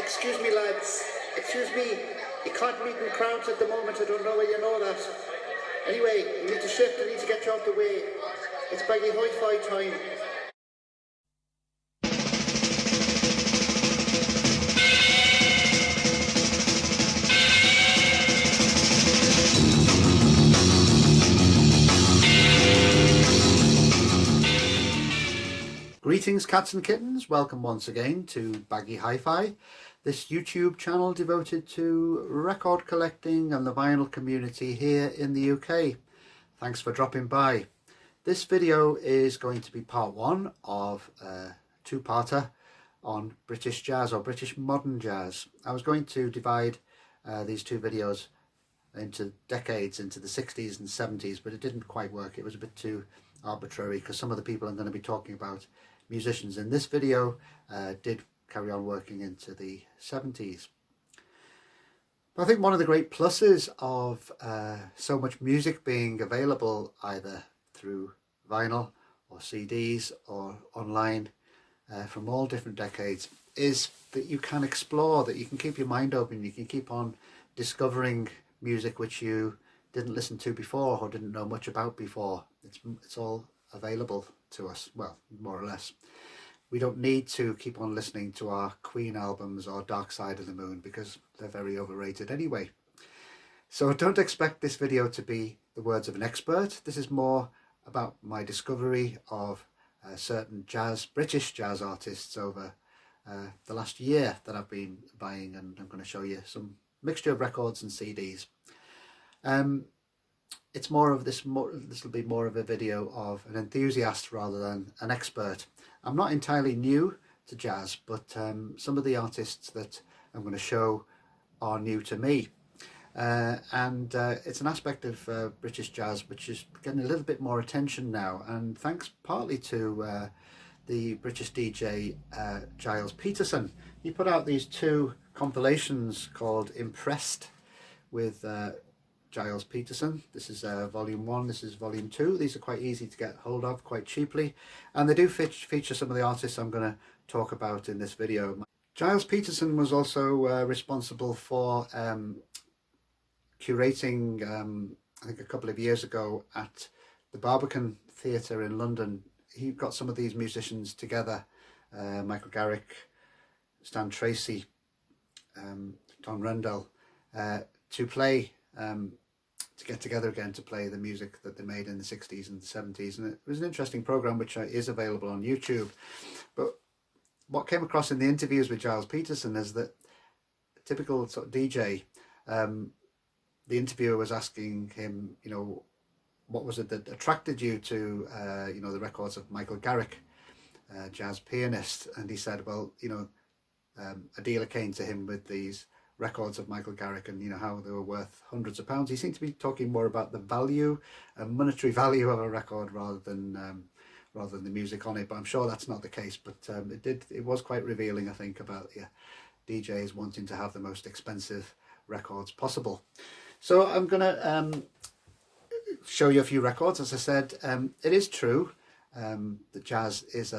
Excuse me, lads. Excuse me. You can't meet in crowds at the moment. I don't know whether you know that. Anyway, you need to shift. I need to get you out the way. It's Baggy Hi-Fi time. Greetings, cats and kittens. Welcome once again to Baggy Hi-Fi, this YouTube channel devoted to record collecting and the vinyl community here in the UK. Thanks for dropping by. This video is going to be part one of a two-parter on British jazz or British modern jazz. I was going to divide these two videos into decades, into the 60s and 70s, but it didn't quite work. It was a bit too arbitrary because some of the people I'm going to be talking about, musicians in this video, did carry on working into the 70s. But I think one of the great pluses of so much music being available either through vinyl or CDs or online from all different decades is that you can explore, that you can keep your mind open, you can keep on discovering music which you didn't listen to before or didn't know much about before. It's all available to us, well, more or less. We don't need to keep on listening to our Queen albums or Dark Side of the Moon because they're very overrated anyway. So don't expect this video to be the words of an expert. This is more about my discovery of certain British jazz artists over the last year that I've been buying, and I'm going to show you some mixture of records and CDs. It's more of this will be more of a video of an enthusiast rather than an expert. I'm not entirely new to jazz, but some of the artists that I'm going to show are new to me. And it's an aspect of British jazz which is getting a little bit more attention now, and thanks partly to the British DJ Gilles Peterson. He put out these two compilations called Impressed with Gilles Peterson. This is volume 1, this is volume 2. These are quite easy to get hold of quite cheaply, and they do feature some of the artists I'm going to talk about in this video. Gilles Peterson was also responsible for curating, I think a couple of years ago at the Barbican Theatre in London. He got some of these musicians together, Michael Garrick, Stan Tracy, Don Rendell, to play to get together again to play the music that they made in the 60s and the 70s, and it was an interesting program which is available on YouTube. But what came across in the interviews with Gilles Peterson is that typical sort of DJ, the interviewer was asking him, you know, what was it that attracted you to you know, the records of Michael Garrick, jazz pianist, and he said, well, you know, a dealer came to him with these records of Michael Garrick and, you know, how they were worth hundreds of pounds. He seemed to be talking more about the value, monetary value of a record rather than the music on it, but I'm sure that's not the case. But it was quite revealing, I think, about DJs wanting to have the most expensive records possible. So I'm gonna show you a few records. As I said, it is true that jazz is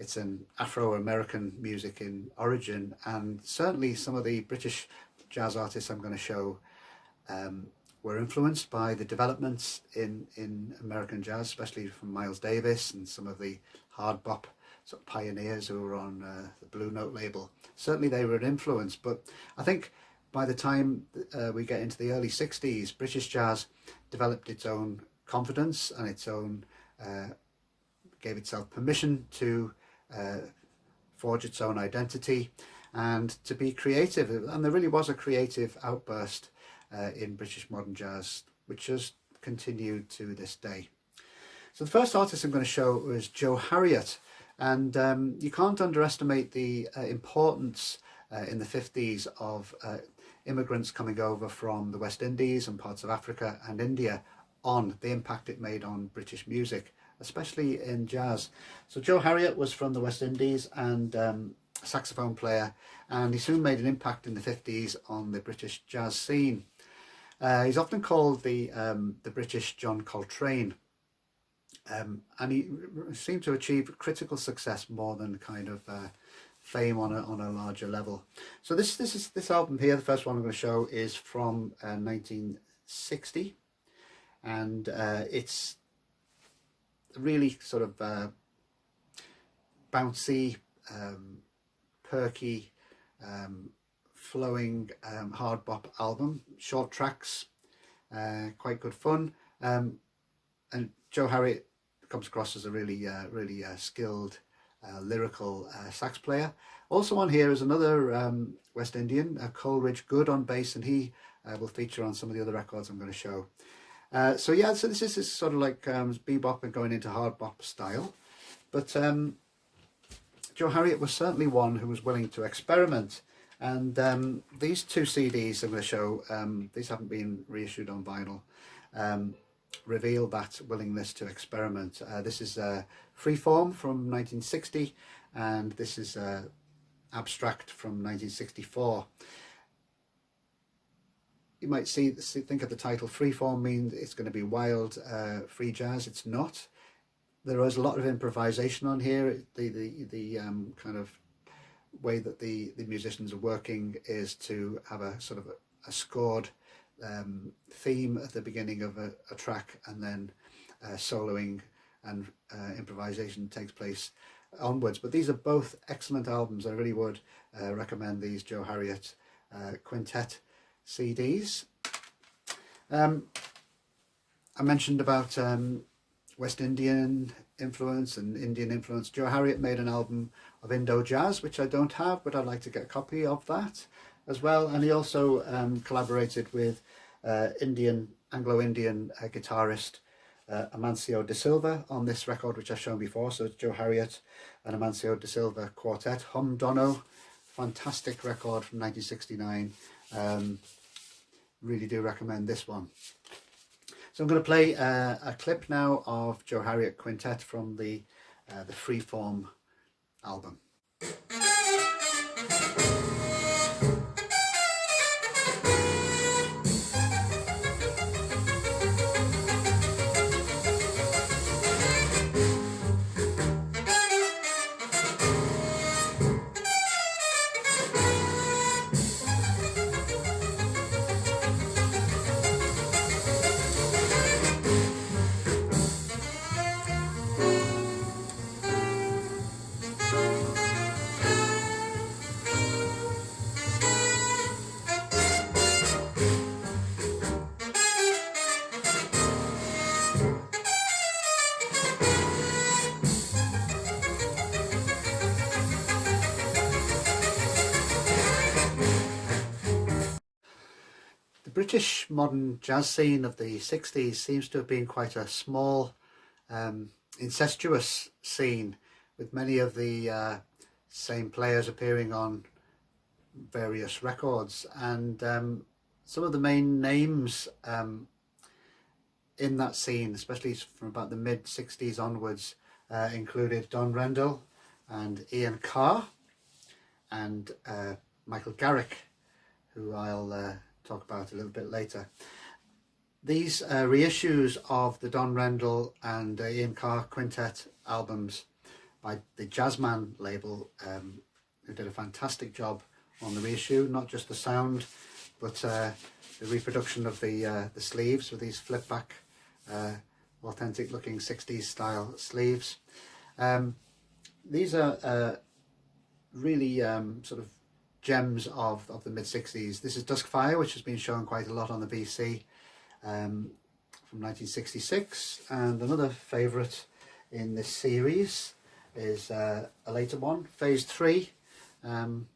it's an Afro-American music in origin, and certainly some of the British jazz artists I'm going to show were influenced by the developments in American jazz, especially from Miles Davis and some of the hard bop sort of pioneers who were on the Blue Note label. Certainly they were an influence, but I think by the time we get into the early 60s, British jazz developed its own confidence and its own gave itself permission to forge its own identity and to be creative, and there really was a creative outburst in British modern jazz which has continued to this day. So the first artist I'm going to show is Joe Harriott, and you can't underestimate the importance in the 50s of immigrants coming over from the West Indies and parts of Africa and India, on the impact it made on British music, especially in jazz. So Joe Harriott was from the West Indies and a saxophone player, and he soon made an impact in the 50s on the British jazz scene. He's often called the British John Coltrane, and he seemed to achieve critical success more than kind of fame on a larger level. So this album here, the first one I'm going to show, is from 1960, and it's really sort of bouncy, perky, flowing hard bop album. Short tracks, quite good fun, and Joe Harriott comes across as a really skilled lyrical sax player. Also on here is another West Indian, Coleridge Good, on bass, and he will feature on some of the other records I'm going to show. So yeah, so this is sort of like bebop and going into hard bop style, but Joe Harriott was certainly one who was willing to experiment, and these two CDs I'm going to show, these haven't been reissued on vinyl, reveal that willingness to experiment. This is Freeform from 1960, and this is Abstract from 1964. You might think of the title Freeform means it's going to be wild, free jazz. It's not. There is a lot of improvisation on here. The kind of way that the musicians are working is to have a sort of a scored theme at the beginning of a track, and then soloing and improvisation takes place onwards. But these are both excellent albums. I really would recommend these Joe Harriott quintet CDs. I mentioned about West Indian influence and Indian influence. Joe Harriott made an album of Indo jazz, which I don't have, but I'd like to get a copy of that as well. And he also collaborated with Anglo-Indian guitarist Amancio D'Silva on this record, which I've shown before. So it's Joe Harriott and Amancio D'Silva Quartet, Hum Dono. Fantastic record from 1969. Really do recommend this one. So I'm going to play a clip now of Joe Harriott Quintet from the Freeform album. The British modern jazz scene of the 60s seems to have been quite a small, incestuous scene, with many of the same players appearing on various records, and some of the main names in that scene, especially from about the mid-60s onwards, included Don Rendell and Ian Carr and Michael Garrick, who I'll talk about a little bit later. These reissues of the Don Rendell and Ian Carr quintet albums by the Jazzman label, who did a fantastic job on the reissue, not just the sound, but the reproduction of the sleeves with these flip back, authentic looking 60s style sleeves. These are really sort of gems of the mid-60s. This is Duskfire, which has been shown quite a lot on the BC, from 1966, and another favourite in this series is a later one, Phase 3,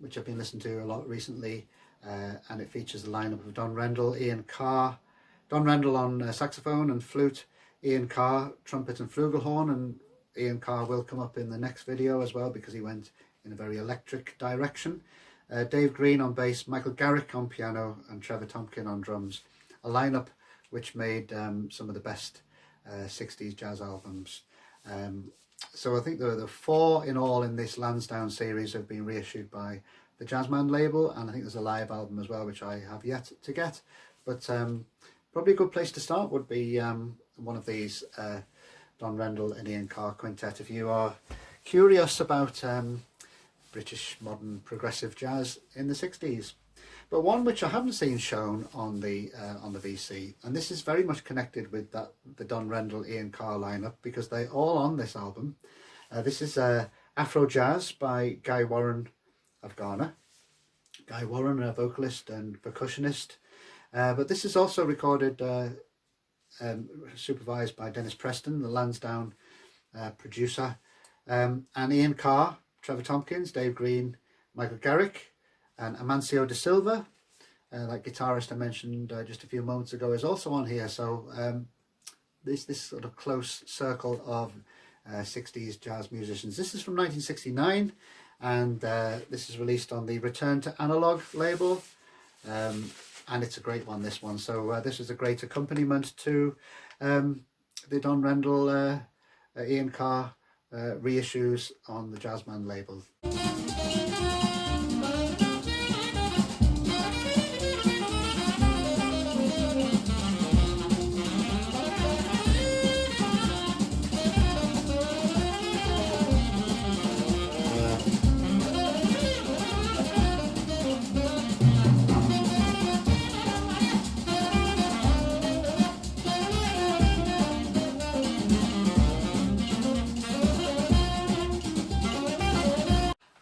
which I've been listening to a lot recently, and it features the lineup of Don Rendell, Ian Carr, Don Rendell on saxophone and flute, Ian Carr trumpet and flugelhorn, and Ian Carr will come up in the next video as well because he went in a very electric direction. Dave Green on bass, Michael Garrick on piano, and Trevor Tompkin on drums. A lineup which made some of the best 60s jazz albums. So I think there are 4 in all in this Lansdowne series have been reissued by the Jazzman label, and I think there's a live album as well which I have yet to get. But probably a good place to start would be one of these Don Rendell and Ian Carr quintet. If you are curious about British modern progressive jazz in the 60s. But one which I haven't seen shown on the VC, and this is very much connected with the Don Rendell, Ian Carr lineup, because they're all on this album. This is Afro Jazz by Guy Warren of Ghana. Guy Warren, a vocalist and percussionist. But this is also recorded, supervised by Dennis Preston, the Lansdowne producer, and Ian Carr, Trevor Tompkins, Dave Green, Michael Garrick, and Amancio D'Silva, that guitarist I mentioned just a few moments ago, is also on here. So this sort of close circle of 60s jazz musicians. This is from 1969, and this is released on the Return to Analog label, and it's a great one, this one. So this is a great accompaniment to the Don Rendell, Ian Carr reissues on the Jazzman label.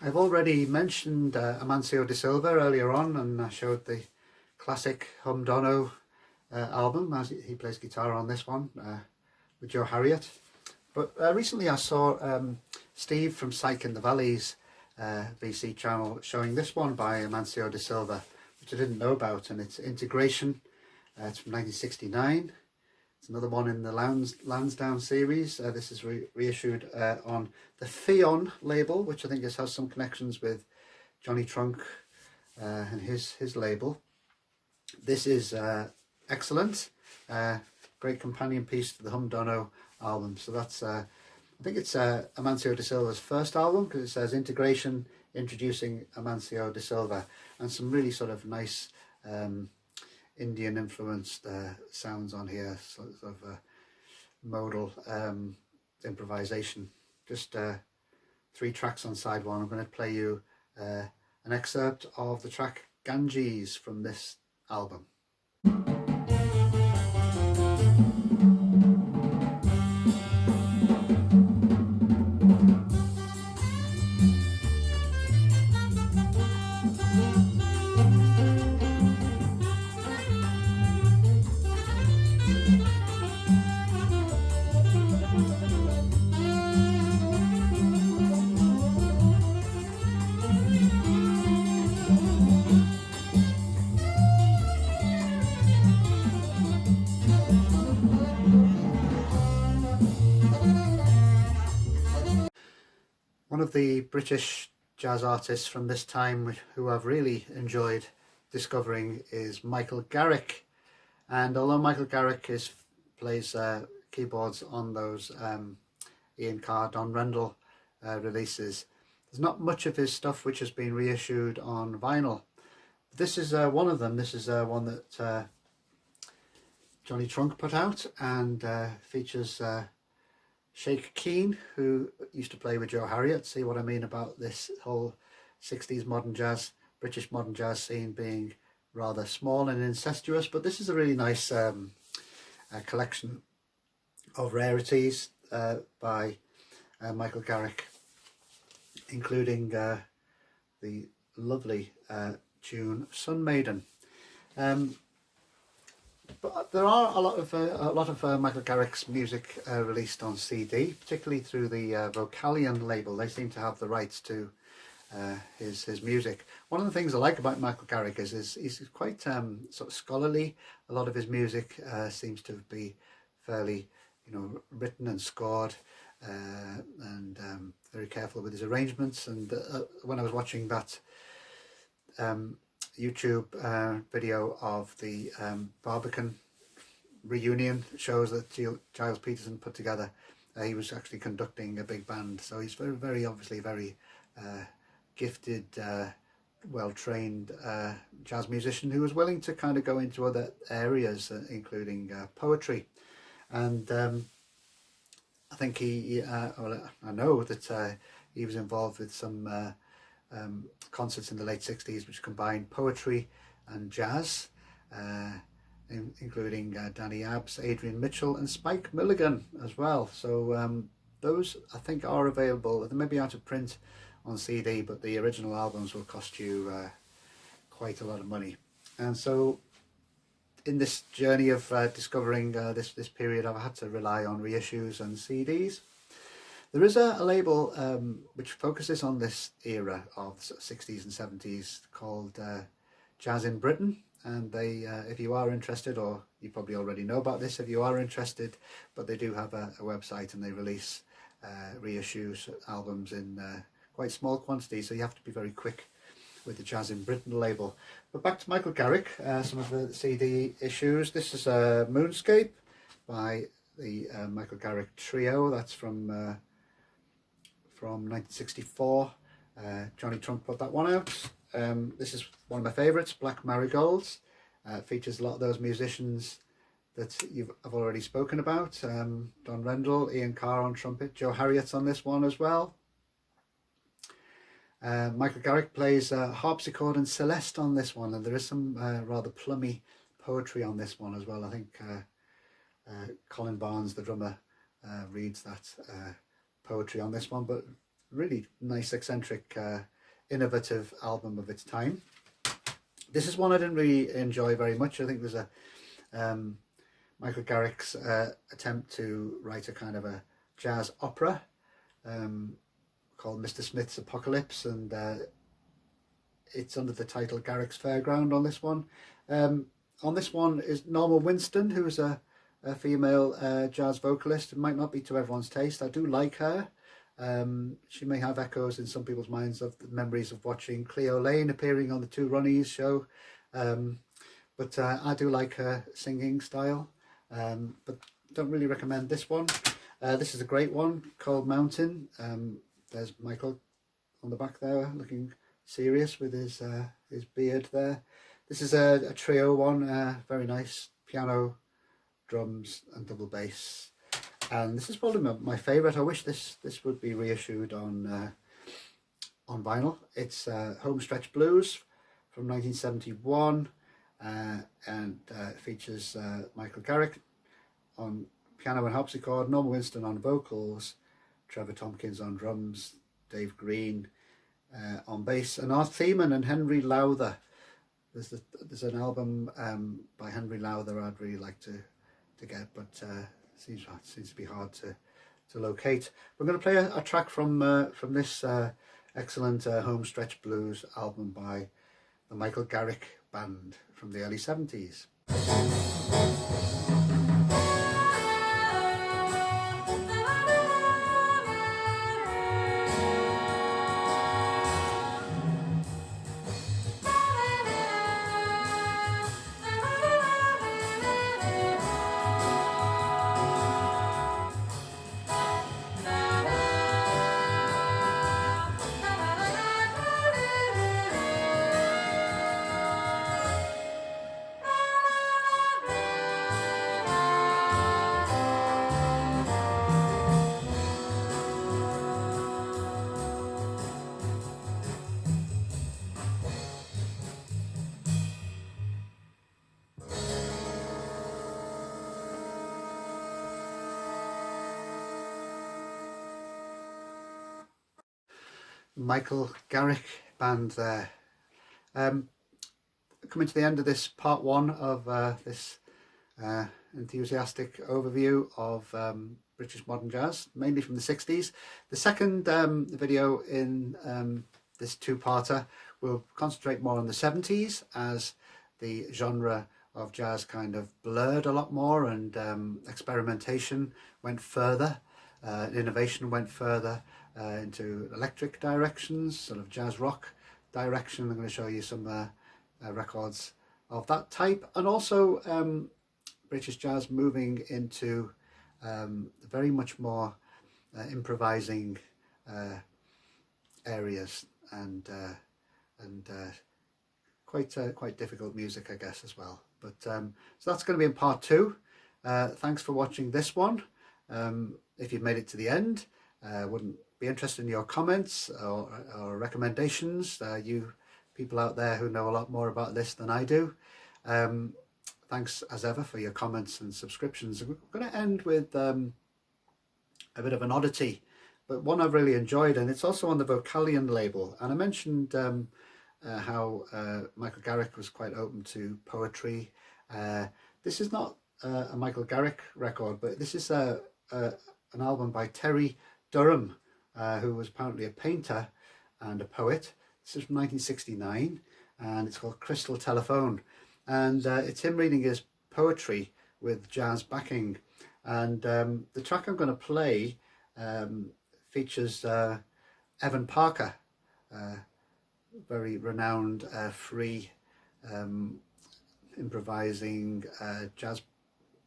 I've already mentioned Amancio D'Silva earlier on, and I showed the classic Hum Dono album, as he plays guitar on this one with Joe Harriott. But recently I saw Steve from Psych in the Valleys VC channel showing this one by Amancio D'Silva, which I didn't know about, and it's Integration. It's from 1969. It's another one in the Lansdowne series. This is reissued on the Theon label, which I think has some connections with Johnny Trunk and his label. This is excellent. Great companion piece to the Hum Dono album. So that's, I think it's Amancio D'Silva's first album, because it says Integration, introducing Amancio D'Silva, and some really sort of nice Indian influenced sounds on here, sort of modal improvisation. Just 3 tracks on side one. I'm going to play you an excerpt of the track Ganges from this album. One of the British jazz artists from this time who I've really enjoyed discovering is Michael Garrick. And although Michael Garrick plays keyboards on those Ian Carr, Don Rendell releases, there's not much of his stuff which has been reissued on vinyl. This is one of them. This is one that Johnny Trunk put out, and features Sheikh Keane, who used to play with Joe Harriott. See what I mean about this whole 60s modern jazz, British modern jazz scene being rather small and incestuous. But this is a really nice collection of rarities by Michael Garrick, including the lovely tune Sun Maiden. But there are a lot of Michael Garrick's music released on CD, particularly through the Vocalion label. They seem to have the rights to his music. One of the things I like about Michael Garrick is he's quite sort of scholarly. A lot of his music seems to be fairly, written and scored, and very careful with his arrangements. And when I was watching that YouTube video of the Barbican reunion shows that Giles Peterson put together, he was actually conducting a big band. So he's very obviously very gifted, well-trained jazz musician who was willing to kind of go into other areas, including poetry. And I think I know that he was involved with some concerts in the late 60s which combined poetry and jazz, including Danny Abbs, Adrian Mitchell and Spike Milligan as well. So those I think are available. They may be out of print on CD, but the original albums will cost you quite a lot of money. And so in this journey of discovering this period, I've had to rely on reissues and CDs. There is a label which focuses on this era of the 60s and 70s called Jazz in Britain, and they, if you are interested, or you probably already know about this if you are interested, but they do have a website and they release reissues, albums in quite small quantities, so you have to be very quick with the Jazz in Britain label. But back to Michael Garrick, some of the CD issues. This is Moonscape by the Michael Garrick Trio. That's from 1964. Johnny Trunk put that one out. This is one of my favourites, Black Marigolds. Features a lot of those musicians that I've already spoken about. Don Rendell, Ian Carr on trumpet, Joe Harriott's on this one as well. Michael Garrick plays harpsichord and celeste on this one, and there is some rather plummy poetry on this one as well. I think Colin Barnes, the drummer, reads that poetry on this one, but really nice, eccentric, innovative album of its time. This is one I didn't really enjoy very much. I think there's a Michael Garrick's attempt to write a kind of a jazz opera called Mr. Smith's Apocalypse, and it's under the title Garrick's Fairground on this one. On this one is Norma Winston, who is a female jazz vocalist. It might not be to everyone's taste. I do like her. She may have echoes in some people's minds of the memories of watching Cleo Lane appearing on the Two Ronnies show. But I do like her singing style, but don't really recommend this one. This is a great one, Cold Mountain. There's Michael on the back there looking serious with his beard there. This is a trio one, very nice, piano, drums and double bass. And this is probably my favourite. I wish this would be reissued on vinyl. It's Homestretch Blues from 1971, and features Michael Garrick on piano and harpsichord, Norma Winston on vocals, Trevor Tompkins on drums, Dave Green on bass, and Art Thiemann and Henry Lowther. There's an album by Henry Lowther I'd really like to get, but seems to be hard to locate. We're going to play a track from this excellent Homestretch Blues album by the Michael Garrick Band from the early 70s. Michael Garrick Band there. Coming to the end of this part one of this enthusiastic overview of British modern jazz, mainly from the 60s. The second video in this two-parter will concentrate more on the 70s, as the genre of jazz kind of blurred a lot more, and experimentation went further, innovation went further into electric directions, sort of jazz rock direction. I'm going to show you some records of that type, and also British jazz moving into very much more improvising areas, and quite difficult music, I guess, as well. But so that's going to be in part two. Thanks for watching this one. If you've made it to the end, wouldn't be interested in your comments or recommendations. You people out there who know a lot more about this than I do. Thanks as ever for your comments and subscriptions. We're going to end with a bit of an oddity, but one I've really enjoyed, and it's also on the Vocalion label. And I mentioned how Michael Garrick was quite open to poetry. This is not a Michael Garrick record, but this is an album by Terry Durham, who was apparently a painter and a poet. This is from 1969, and it's called Crystal Telephone. And it's him reading his poetry with jazz backing. And the track I'm going to play features Evan Parker, very renowned free improvising jazz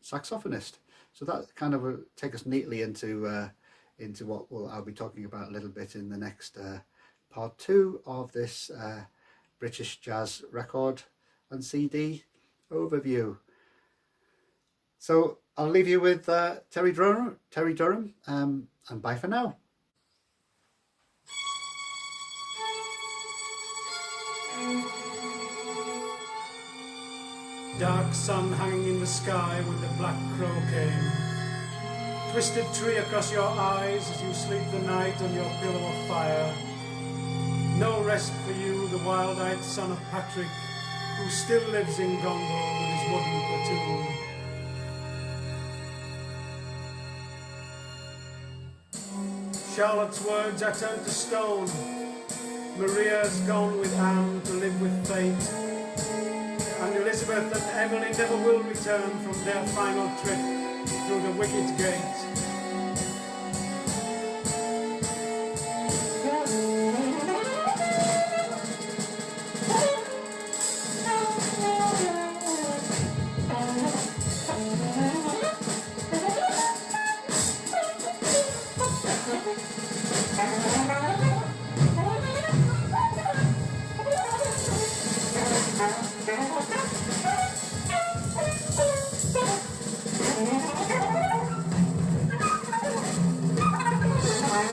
saxophonist. So that kind of will take us neatly into what I'll be talking about a little bit in the next part 2 of this British jazz record and CD overview. So I'll leave you with Terry Durham, and bye for now. Dark sun hanging in the sky with the black crow cane. Twisted tree across your eyes as you sleep the night on your pillow of fire. No rest for you, the wild-eyed son of Patrick, who still lives in Gongo with his wooden platoon. Charlotte's words are turned to stone. Maria's gone with Anne to live with fate. And Elizabeth and Emily never will return from their final trip through the wicket gate.